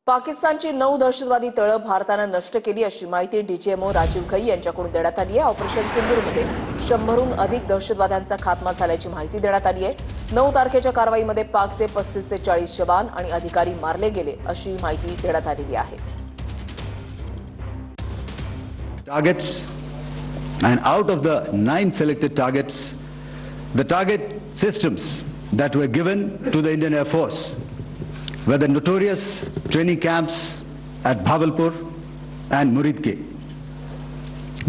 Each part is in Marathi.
पाकिस्तानची 9 दहशतवादी तळं भारतानं नष्ट केली अशी माहिती डीजीएमओ राजीव घई यांच्याकडून देण्यात आली आहे। ऑपरेशन सिंदूरमध्ये 100हून अधिक दहशतवाद्यांचा खात्मा झाल्याची माहिती देण्यात आली आहे। 9 तारखेच्या कारवाईमध्ये पाकचे 35 ते 40 जवान आणि अधिकारी मारले गेले अशी माहिती देण्यात आलेली आहे। Targets, and out of the 9 selected targets, the target systems that were given to the Indian Air Force were the notorious training camps at Bhavalpur and Muridke,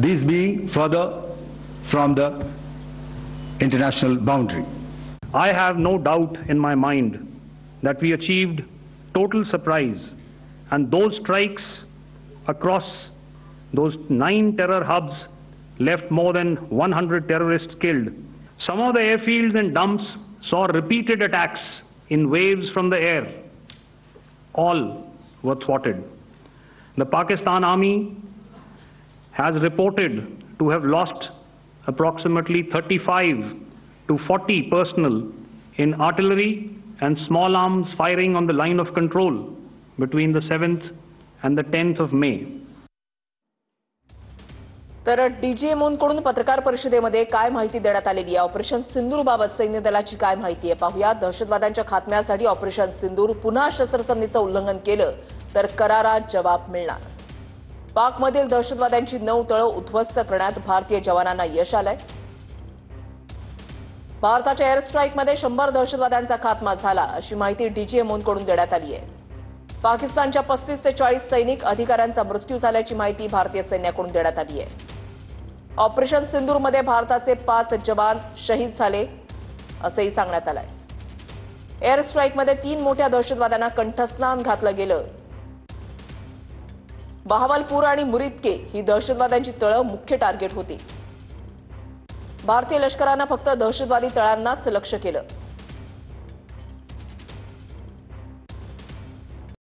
these being further from the international boundary. I have no doubt in my mind that we achieved total surprise, and those strikes across those 9 terror hubs left more than 100 terrorists killed. Some of the airfields and dumps saw repeated attacks in waves from the air. All were thwarted. The Pakistan Army has reported to have lost approximately 35 to 40 personnel in artillery and small arms firing on the line of control between the 7th and the 10th of May. तर डीजीएमओंकडून पत्रकार परिषदेमध्ये काय माहिती देण्यात आलेली आहे, ऑपरेशन सिंदूरबाबत सैन्य दलाची काय माहिती आहे पाहूया। दहशतवाद्यांच्या खात्म्यासाठी ऑपरेशन सिंदूर पुन्हा शस्त्रसंधीचं उल्लंघन केलं तर करारा जवाब मिळणार। पाकमधील दहशतवाद्यांची 9 तळं उद्ध्वस्त करण्यात भारतीय जवानांना यश आलंय। भारताच्या एअर स्ट्राईकमध्ये 100 दहशतवाद्यांचा खात्मा झाला अशी माहिती डीजीएमओंकडून देण्यात आली आहे। पाकिस्तानच्या 35 ते 40 सैनिक अधिकाऱ्यांचा मृत्यू झाल्याची माहिती भारतीय सैन्याकडून देण्यात आली आहे। ऑपरेशन सिंदूरमध्ये भारताचे 5 जवान शहीद झाले असंही सांगण्यात आलंय। एअर स्ट्राईकमध्ये 3 मोठ्या दहशतवाद्यांना कंठस्नान घातलं गेलं। बहावलपूर आणि मुरिदके ही दहशतवाद्यांची तळं मुख्य टार्गेट होती। भारतीय लष्करानं फक्त दहशतवादी तळांनाच लक्ष्य केलं।